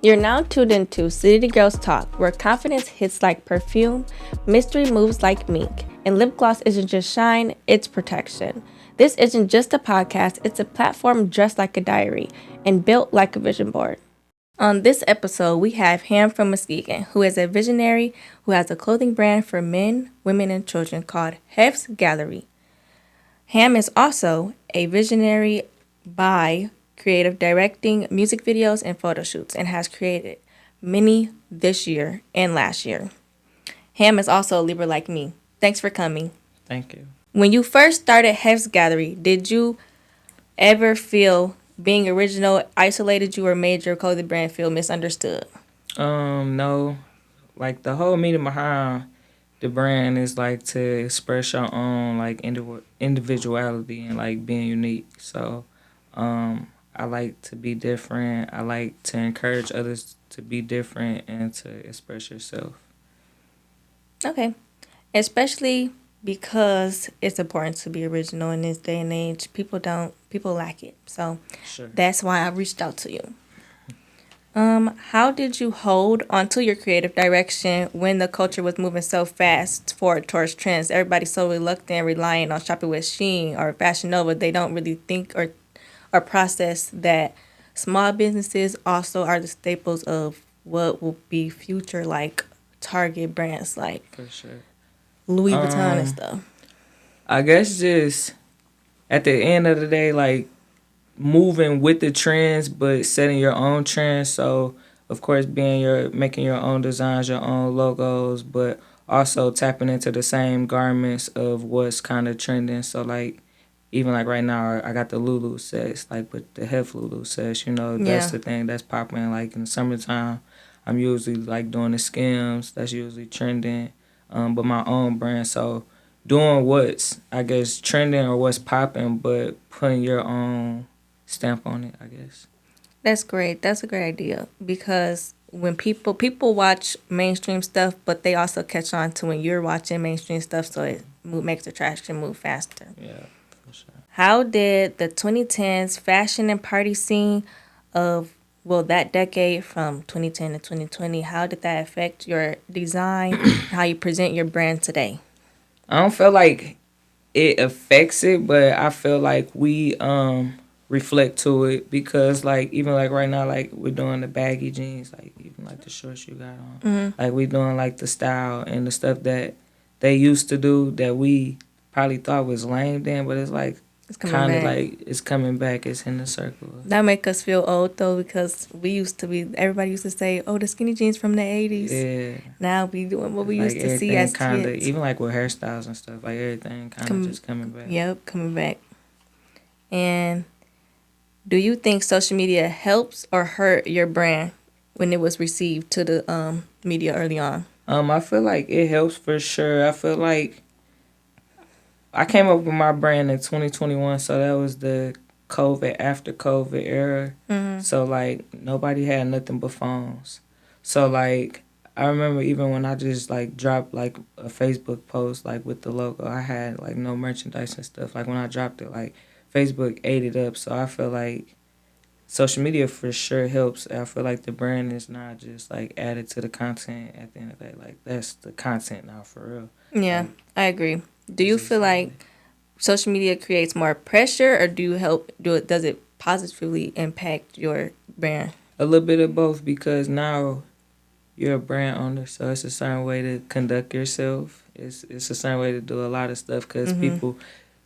You're now tuned into Saditty Girlz Talk, where confidence hits like perfume, mystery moves like mink, and lip gloss isn't just shine, it's protection. This isn't just a podcast, it's a platform dressed like a diary and built like a vision board. On this episode, we have Ham from Muskegon, who is a visionary who has a clothing brand for men, women, and children called HEFS Galère. Ham is also a visionary by creative directing music videos and photo shoots and has created many this year and last year. Ham is also a Libra like me. Thanks for coming. Thank you. When you first started HEFS Galère, did you ever feel being original isolated you or made your clothing brand feel misunderstood? No. Like the whole meaning behind the brand is like to express your own like individuality and like being unique. So I like to be different. I like to encourage others to be different and to express yourself. Okay. Especially because it's important to be original in this day and age. People lack it. So Sure. That's why I reached out to you. How did you hold onto your creative direction when the culture was moving so fast forward towards trends? Everybody's so reluctant and reliant on shopping with Shein or Fashion Nova. They don't really think or process that small businesses also are the staples of what will be future like Target brands like For sure. Louis Vuitton and stuff. I guess just at the end of the day, like moving with the trends, but setting your own trends. So of course, making your own designs, your own logos, but also tapping into the same garments of what's kind of trending. So like even like right now, I got the Lulu sets, like with the Hef Lulu sets. That's the thing that's popping. Like in the summertime, I'm usually like doing the Skims. That's usually trending. But my own brand. So doing what's, I guess, trending or what's popping, but putting your own stamp on it, I guess. That's great. That's a great idea because when people watch mainstream stuff, but they also catch on to when you're watching mainstream stuff, so it makes the traction move faster. Yeah, for sure. How did the 2010s fashion and party scene of that decade from 2010 to 2020, how did that affect your design, how you present your brand today? I don't feel like it affects it, but I feel like we reflect to it because like even like right now, like we're doing the baggy jeans, like even like the shorts you got on. Mm-hmm. Like we doing like the style and the stuff that they used to do that we probably thought was lame then, but it's like kind of like it's coming back. It's in the circle. That make us feel old though because everybody used to say, "Oh, the skinny jeans from the '80s." Yeah. Now we doing what we like used to see as kinda, kids. even like with hairstyles and stuff, like everything kind of just coming back. Yep, coming back. And do you think social media helps or hurt your brand when it was received to the media early on? I feel like it helps for sure. I feel like I came up with my brand in 2021, so that was the after COVID era. Mm-hmm. So like nobody had nothing but phones. So like I remember even when I just like dropped like a Facebook post like with the logo, I had like no merchandise and stuff. Like when I dropped it, like Facebook ate it up. So I feel like social media for sure helps. I feel like the brand is not just like added to the content at the end of the day. Like that's the content now for real. Yeah, I agree. Do you feel like social media creates more pressure or does it positively impact your brand? A little bit of both because now you're a brand owner, so it's a certain way to conduct yourself. It's a certain way to do a lot of stuff because people,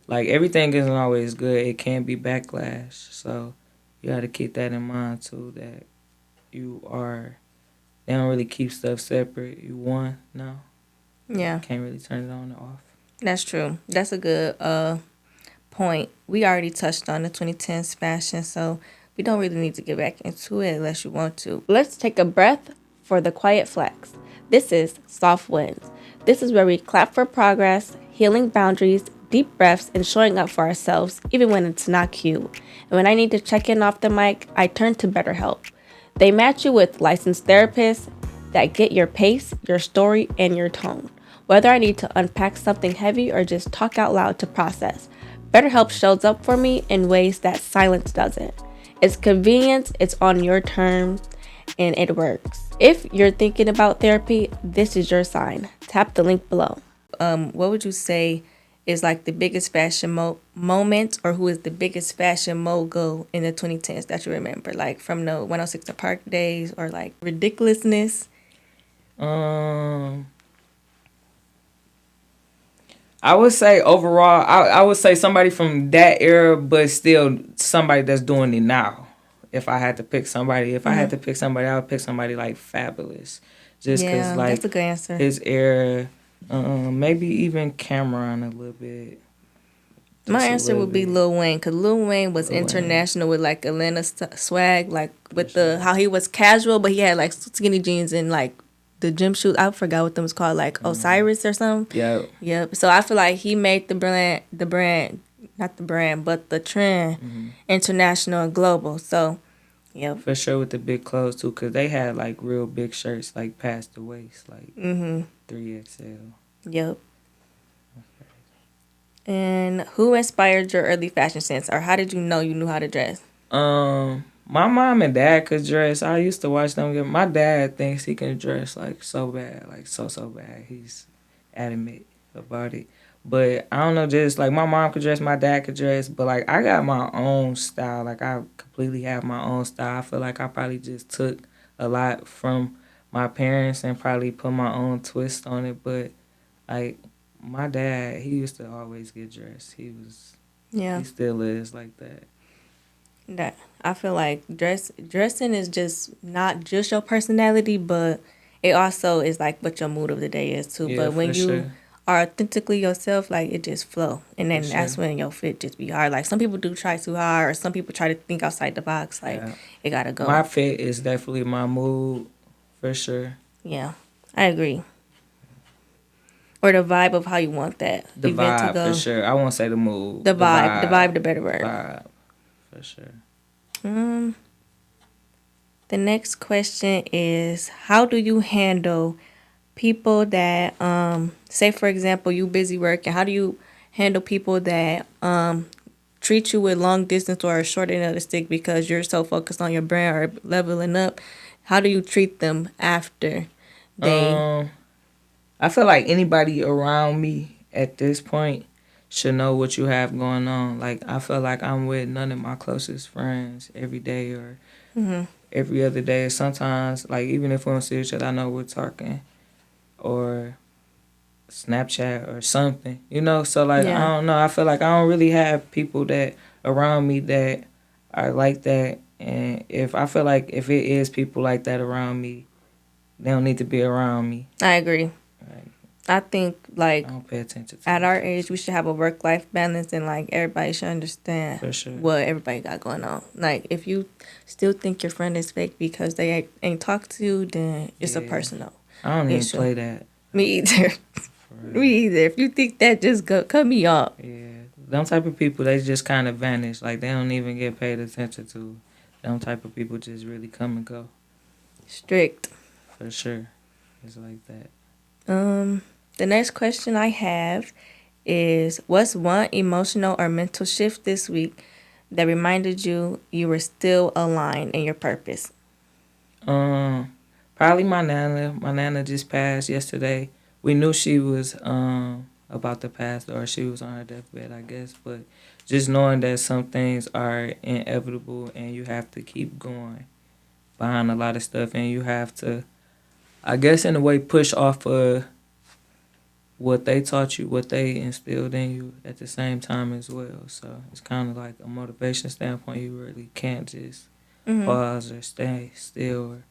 like everything isn't always good. It can be backlash. So you got to keep that in mind too, that they don't really keep stuff separate. You won now. Yeah. You can't really turn it on or off. That's true. That's a good point. We already touched on the 2010s fashion, so we don't really need to get back into it unless you want to. Let's take a breath for the quiet flex. This is Soft Wins. This is where we clap for progress, healing boundaries, deep breaths, and showing up for ourselves, even when it's not cute. And when I need to check in off the mic, I turn to BetterHelp. They match you with licensed therapists, that get your pace, your story, and your tone. Whether I need to unpack something heavy or just talk out loud to process, BetterHelp shows up for me in ways that silence doesn't. It's convenient, it's on your terms, and it works. If you're thinking about therapy, this is your sign. Tap the link below. What would you say is like the biggest fashion moment, or who is the biggest fashion mogul in the 2010s that you remember? Like from the 106 & Park days, or like ridiculousness? I would say overall, I would say somebody from that era, but still somebody that's doing it now. If I had to pick somebody, I would pick somebody like Fabulous. Just because, like, that's a good answer. His era, maybe even Cameron a little bit. My answer would be Lil Wayne, because Lil Wayne was international with, like, Atlanta swag, like, with how he was casual, but he had, like, skinny jeans and, like, the gym shoes. I forgot what them was called, like Osiris or something. Yep. So I feel like he made the trend international and global. So, yep. For sure with the big clothes too, because they had like real big shirts, like past the waist, like 3XL. Yep. And who inspired your early fashion sense, or how did you know you knew how to dress? My mom and dad could dress. I used to watch them. My dad thinks he can dress like so bad, like so bad. He's adamant about it. But I don't know, just like my mom could dress, my dad could dress, but like I got my own style. Like I completely have my own style. I feel like I probably just took a lot from my parents and probably put my own twist on it. But like my dad, he used to always get dressed. He still is like that. That I feel like dressing is just not just your personality, but it also is like what your mood of the day is too. But when you are authentically yourself, like it just flow, and then that's when your fit just be hard. Like some people do try too hard, or some people try to think outside the box. Like it gotta go. My fit is definitely my mood, for sure. Yeah, I agree. Or the vibe of how you want that the event vibe to go. For sure. I won't say the mood. The vibe, the better word. Vibe. For sure. The next question is, how do you handle people that, say for example, you busy working, how do you handle people that treat you with long distance or a short end of the stick because you're so focused on your brand or leveling up? How do you treat them after they... I feel like anybody around me at this point should know what you have going on. Like, I feel like I'm with none of my closest friends every day or every other day. Sometimes, like, even if we don't see each other, I know we're talking or Snapchat or something, you know? So, like, I don't know. I feel like I don't really have people that around me that are like that. And if I feel like if it is people like that around me, they don't need to be around me. I agree. I think, like, I don't pay attention to at our age, we should have a work-life balance, and, like, everybody should understand what everybody got going on. Like, if you still think your friend is fake because they ain't talk to you, then it's a personal I don't even play that. Me either. Me either. If you think that, just cut me off. Yeah. Them type of people, they just kind of vanish. Like, they don't even get paid attention to. Them type of people just really come and go. Strict. For sure. It's like that. The next question I have is, what's one emotional or mental shift this week that reminded you were still aligned in your purpose? Probably my nana. My nana just passed yesterday. We knew she was about to pass, or she was on her deathbed, I guess. But just knowing that some things are inevitable and you have to keep going behind a lot of stuff, and you have to, I guess, in a way, push off of what they taught you, what they instilled in you at the same time as well. So it's kind of like a motivation standpoint. You really can't just pause or stay still, or,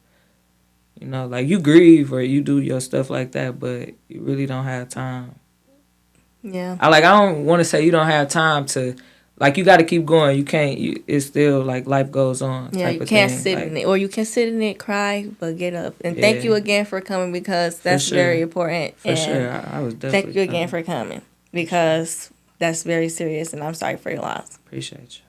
you know, like you grieve or you do your stuff like that, but you really don't have time. Yeah. I don't want to say you don't have time to, like, you got to keep going. You can't, it's still like life goes on. Yeah, you can't sit in it. Or you can sit in it, cry, but get up. And thank you again for coming, because that's very important. For sure. I was definitely thank you again for coming, because that's very serious, and I'm sorry for your loss. Appreciate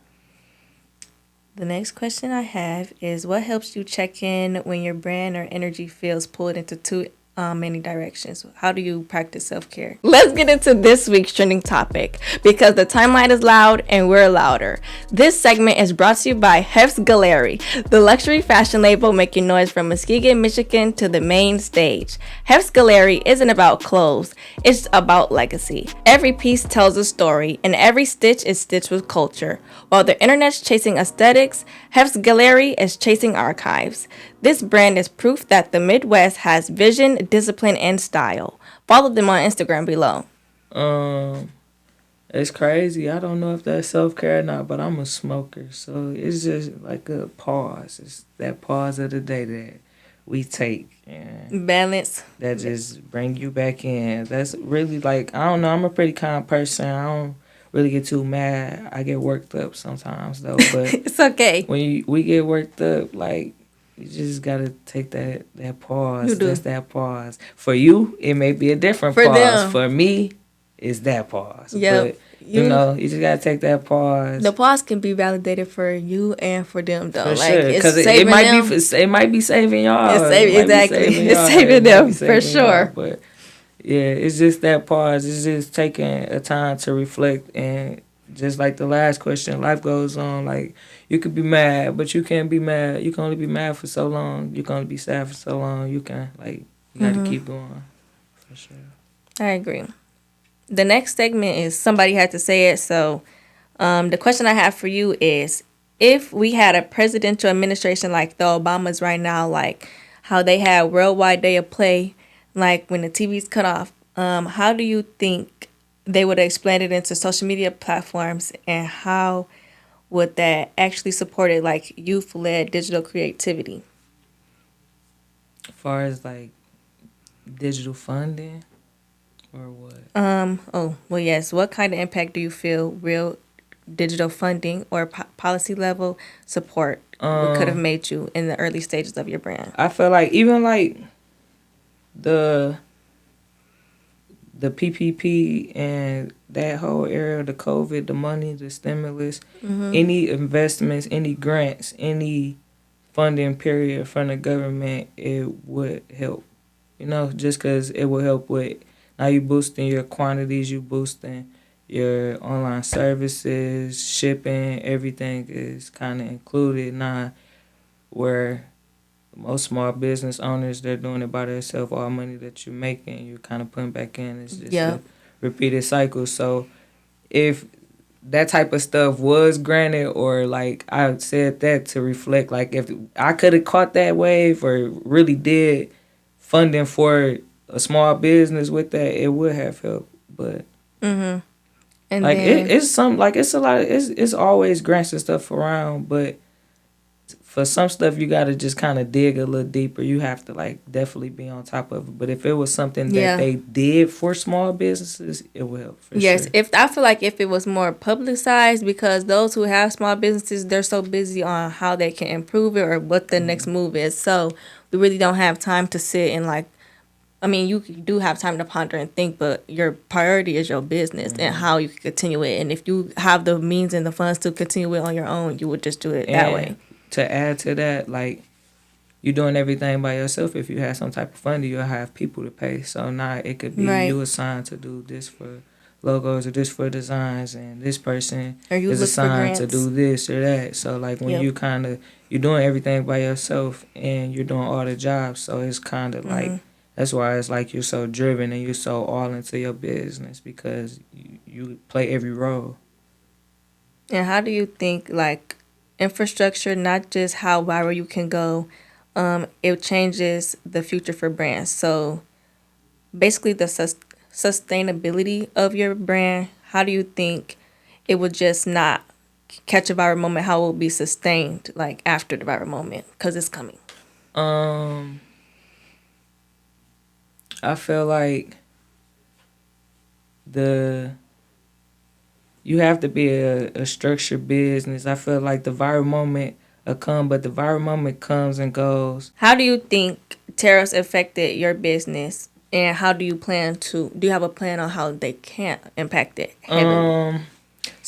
you. The next question I have is, what helps you check in when your brand or energy feels pulled into too many directions? How do you practice self-care? Let's get into this week's trending topic, because the timeline is loud and we're louder. This segment is brought to you by HEFS Galère, the luxury fashion label making noise from Muskegon, Michigan to the main stage. HEFS Galère isn't about clothes, it's about legacy. Every piece tells a story and every stitch is stitched with culture. While the internet's chasing aesthetics, HEFS Galère is chasing archives. This brand is proof that the Midwest has vision, discipline, and style. Follow them on Instagram below. It's crazy. I don't know if that's self-care or not, but I'm a smoker. So it's just like a pause. It's that pause of the day that we take. And balance. That just bring you back in. That's really like, I don't know, I'm a pretty calm person. I don't really get too mad. I get worked up sometimes though. But it's okay. When we get worked up, like, you just gotta take that pause. You do. That's that pause. For you, it may be a different pause. Them. For me, it's that pause. Yep. But you know, you just gotta take that pause. The pause can be validated for you and for them, though. For like, sure, because it might be saving y'all. It's saving them for sure. But yeah, it's just that pause. It's just taking a time to reflect, and just like the last question, life goes on. Like, you could be mad, but you can't be mad. You can only be mad for so long. You can only be sad for so long. You gotta keep going. For sure. I agree. The next segment is somebody had to say it. So the question I have for you is, if we had a presidential administration like the Obamas right now, like how they had worldwide day of play, like when the TV's cut off, how do you think they would have expanded into social media platforms, and how would that actually support it, like youth-led digital creativity? As far as like digital funding, or what? Well, yes. What kind of impact do you feel real digital funding or policy level support could have made you in the early stages of your brand? I feel like even like the PPP and that whole area, the COVID, the money, the stimulus, any investments, any grants, any funding period from the government, it would help. You know, just because it will help with, now you boosting your quantities, you boosting your online services, shipping, everything is kind of included now, where most small business owners, they're doing it by themselves. All money that you're making, you're kind of putting back in. It's just a repeated cycle. So if that type of stuff was granted, or like I said that to reflect, like if I could have caught that wave or really did funding for a small business with that, it would have helped. But and like then, it's some, like it's a lot of, it's always grants and stuff around, but for some stuff you gotta just kind of dig a little deeper. You have to like definitely be on top of it. But if it was something that they did for small businesses, it would help. For sure. If I feel like if it was more publicized, because those who have small businesses, they're so busy on how they can improve it or what the next move is. So we really don't have time to sit and like, I mean, you do have time to ponder and think, but your priority is your business and how you can continue it. And if you have the means and the funds to continue it on your own, you would just do it that way. To add to that, like, you're doing everything by yourself. If you have some type of funding, you'll have people to pay. So now it could be you assigned to do this for logos or this for designs, and this person is assigned to do this or that. So like when you kind of, you're doing everything by yourself and you're doing all the jobs. So it's kind of like, that's why it's like you're so driven and you're so all into your business, because you play every role. And how do you think like infrastructure, not just how viral you can go, it changes the future for brands? So basically the sustainability of your brand, how do you think it would just not catch a viral moment, how it will be sustained like after the viral moment, because it's coming? I feel like you have to be a structured business. I feel like the viral moment will come, but the viral moment comes and goes. How do you think tariffs affected your business, and how do you have a plan on how they can't impact it heavily?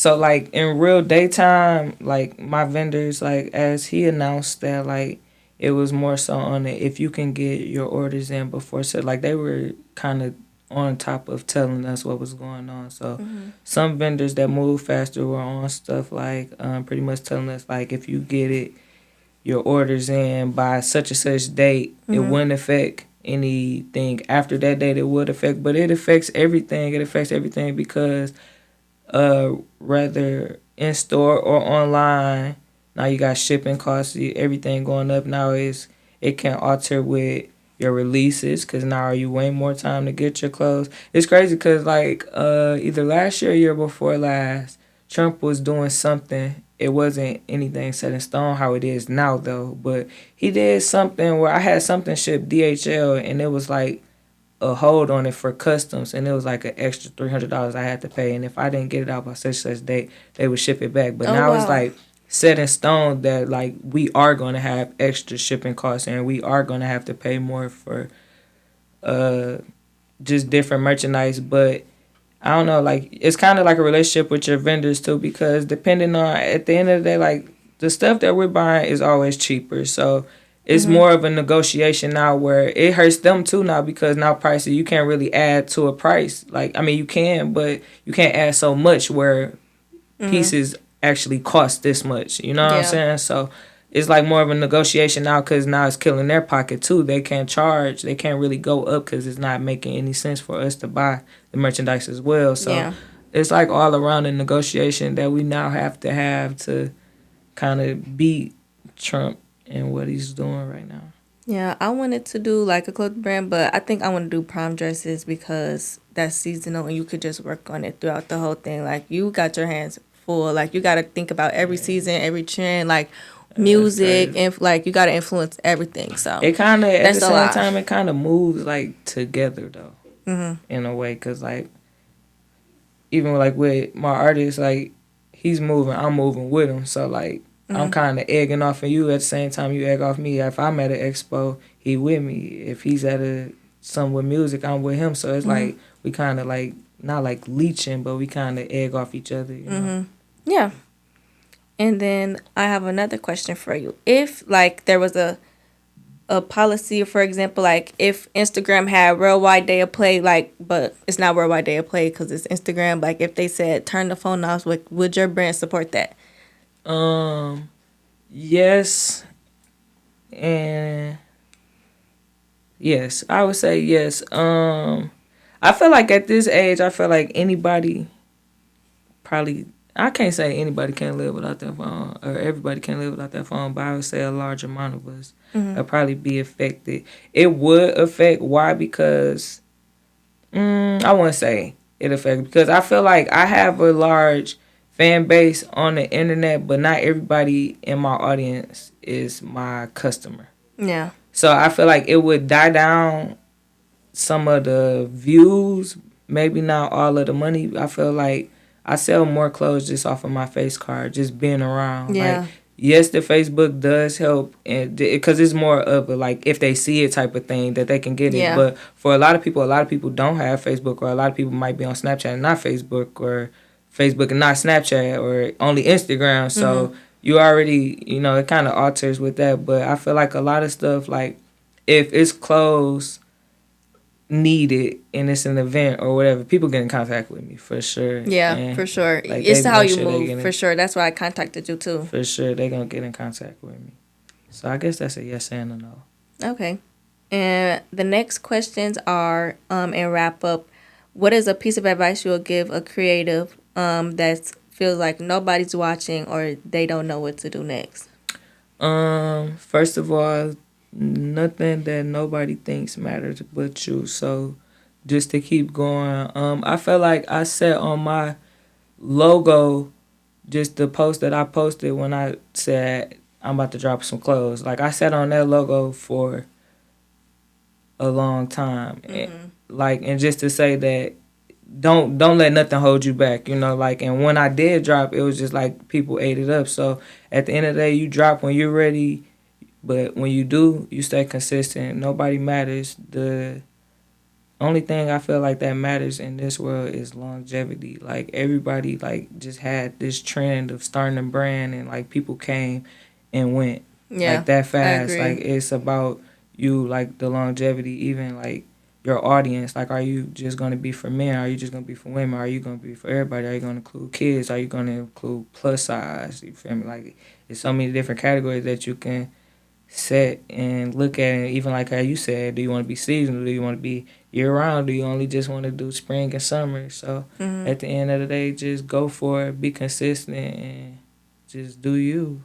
So like in real daytime, like my vendors, like as he announced that like it was more so on it if you can get your orders in before, so like they were kind of on top of telling us what was going on. So some vendors that move faster were on stuff like pretty much telling us like if you get it your orders in by such and such date, it wouldn't affect anything after that date. It would affect, but it affects everything. It affects everything because whether in store or online, now you got shipping costs, everything going up. Now it can alter with your releases because now are you waiting more time to get your clothes. It's crazy because like either last year or year before last, Trump was doing something. It wasn't anything set in stone how it is now though, but he did something where I had something shipped DHL and it was like a hold on it for customs, and it was like an extra $300 I had to pay. And if I didn't get it out by such date, they would ship it back. But now it's like set in stone that like we are going to have extra shipping costs, and we are going to have to pay more for just different merchandise. But I don't know, like it's kind of like a relationship with your vendors too, because depending on at the end of the day, like the stuff that we're buying is always cheaper, so it's more of a negotiation now where it hurts them too now because now prices you can't really add to a price. Like I mean you can, but you can't add so much where pieces actually cost this much. You know what I'm saying? So it's like more of a negotiation now because now it's killing their pocket too. They can't charge. They can't really go up because it's not making any sense for us to buy the merchandise as well. So it's like all around a negotiation that we now have to kind of beat Trump and what he's doing right now. Yeah, I wanted to do like a clothing brand, but I think I want to do prom dresses because that's seasonal and you could just work on it throughout the whole thing. Like you got your hands full. Like you got to think about every season, every trend, like music, and like you got to influence everything. So it kind of at the same time it kind of moves like together though, in a way, because like even like with my artist, like he's moving, I'm moving with him. So like I'm kind of egging off of you at the same time you egg off me. If I'm at an expo, he with me. If he's at something with music, I'm with him. So it's like we kind of like not like leeching, but we kind of egg off each other. You know? Yeah. And then I have another question for you. If like there was a policy, for example, like if Instagram had worldwide day of play, like but it's not worldwide day of play because it's Instagram. Like if they said turn the phone off, would your brand support that? Yes, and yes, I would say yes. I feel like at this age, I feel like anybody probably, I can't say anybody can't live without their phone or everybody can live without their phone, but I would say a large amount of us would probably be affected. It would affect. Why? Because I wouldn't say it affects, because I feel like I have a large fan base on the internet, but not everybody in my audience is my customer. Yeah. So I feel like it would die down some of the views, maybe not all of the money. I feel like I sell more clothes just off of my face card, just being around. Yeah. Like, yes, the Facebook does help, and because it's more of a like if they see it type of thing that they can get it. But for a lot of people don't have Facebook, or a lot of people might be on Snapchat and not Facebook, or Facebook and not Snapchat, or only Instagram. So you already, it kind of alters with that. But I feel like a lot of stuff, like if it's clothes needed and it's an event or whatever, people get in contact with me for sure. Yeah, and for sure. Like, it's how you move, for sure. That's why I contacted you too. For sure, they're going to get in contact with me. So I guess that's a yes and a no. Okay. And the next questions are, and wrap up, what is a piece of advice you will give a creative that feels like nobody's watching or they don't know what to do next? First of all, nothing that nobody thinks matters but you. So just to keep going. I feel like I set on my logo, just the post that I posted when I said I'm about to drop some clothes. Like I sat on that logo for a long time. And just to say that don't let nothing hold you back, like, and when I did drop, it was just like people ate it up. So at the end of the day, you drop when you're ready, but when you do, you stay consistent. Nobody matters. The only thing I feel like that matters in this world is longevity. Like everybody like just had this trend of starting a brand and like people came and went like that fast. Like it's about you, like the longevity, even like your audience. Like, are you just gonna be for men? Are you just gonna be for women? Are you gonna be for everybody? Are you gonna include kids? Are you gonna include plus size? You feel me? Like there's so many different categories that you can set and look at it. Even like how you said, do you want to be seasonal? Do you want to be year round? Do you only just want to do spring and summer? So at the end of the day, just go for it, be consistent, and just do you.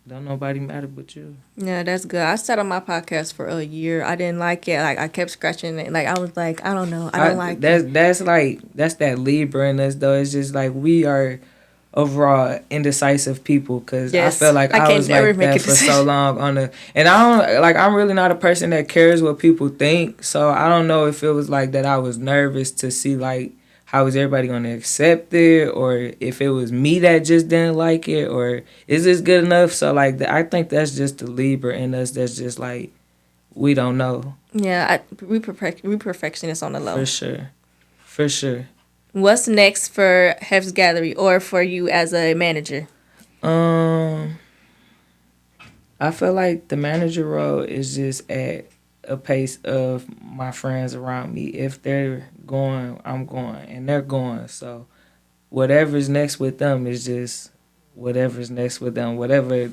Don't nobody matter but you. Yeah, that's good. I sat on my podcast for a year. I didn't like it. Like I kept scratching it. Like I was like, I don't know. I don't like it. That's that Libra in us though. It's just like we are overall indecisive people, because I feel like I was like that for so long and I'm really not a person that cares what people think, so I don't know if it was like that I was nervous to see like how is everybody going to accept it, or if it was me that just didn't like it, or is this good enough? So like I think that's just the Libra in us that's just like we don't know. Yeah, we perfectionists on the low. For sure. What's next for HEFS Gallery or for you as a manager? I feel like the manager role is just at a pace of my friends around me. If they're going, I'm going, and they're going. So whatever's next with them is just whatever's next with them. Whatever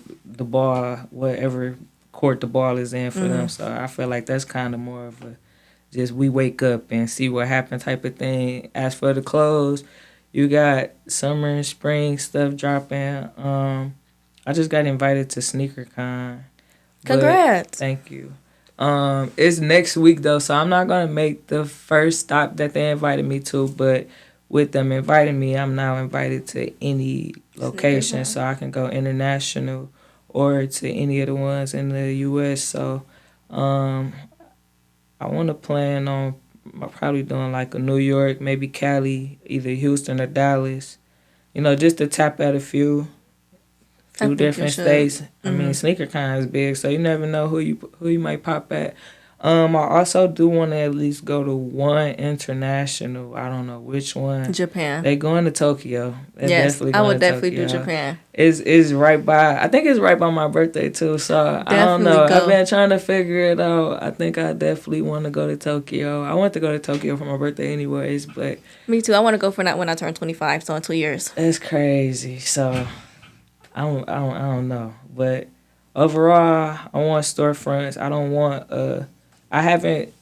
court the ball is in for them. So I feel like that's kind of more of a just we wake up and see what happened type of thing. As for the clothes, you got summer and spring stuff dropping. I just got invited to SneakerCon. Congrats. Thank you. It's next week though, so I'm not gonna make the first stop that they invited me to, but with them inviting me, I'm now invited to any location, so I can go international or to any of the ones in the US. So I want to plan on probably doing like a New York, maybe Cali, either Houston or Dallas. You know, just to tap at a few different states. I mean, SneakerCon is big, so you never know who you might pop at. I also do want to at least go to one international. I don't know which one. Japan. They going to Tokyo. Yes, I would definitely do Japan. It's right by. I think it's right by my birthday too. So I don't know. I've been trying to figure it out. I think I definitely want to go to Tokyo. I want to go to Tokyo for my birthday anyways, but me too. I want to go for that when I turn 25. So in 2 years. That's crazy. So I don't know, but overall, I want storefronts. I don't want I haven't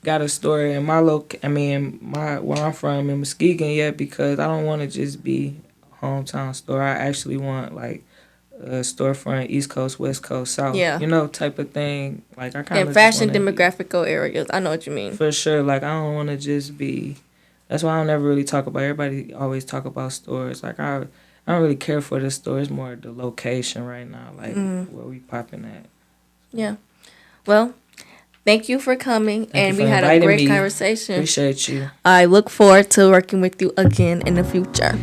got a store in my where I'm from in Muskegon yet, because I don't want to just be hometown store. I actually want like a storefront East Coast, West Coast, South. Yeah. You know, type of thing. Like I kind of fashion demographical areas. I know what you mean. For sure. Like I don't want to just be. That's why I don't ever really talk about. Everybody always talk about stores. Like I don't really care for the store. It's more the location right now, like where we popping at. Yeah. Well, thank you for coming, and we had a great conversation. Appreciate you. I look forward to working with you again in the future.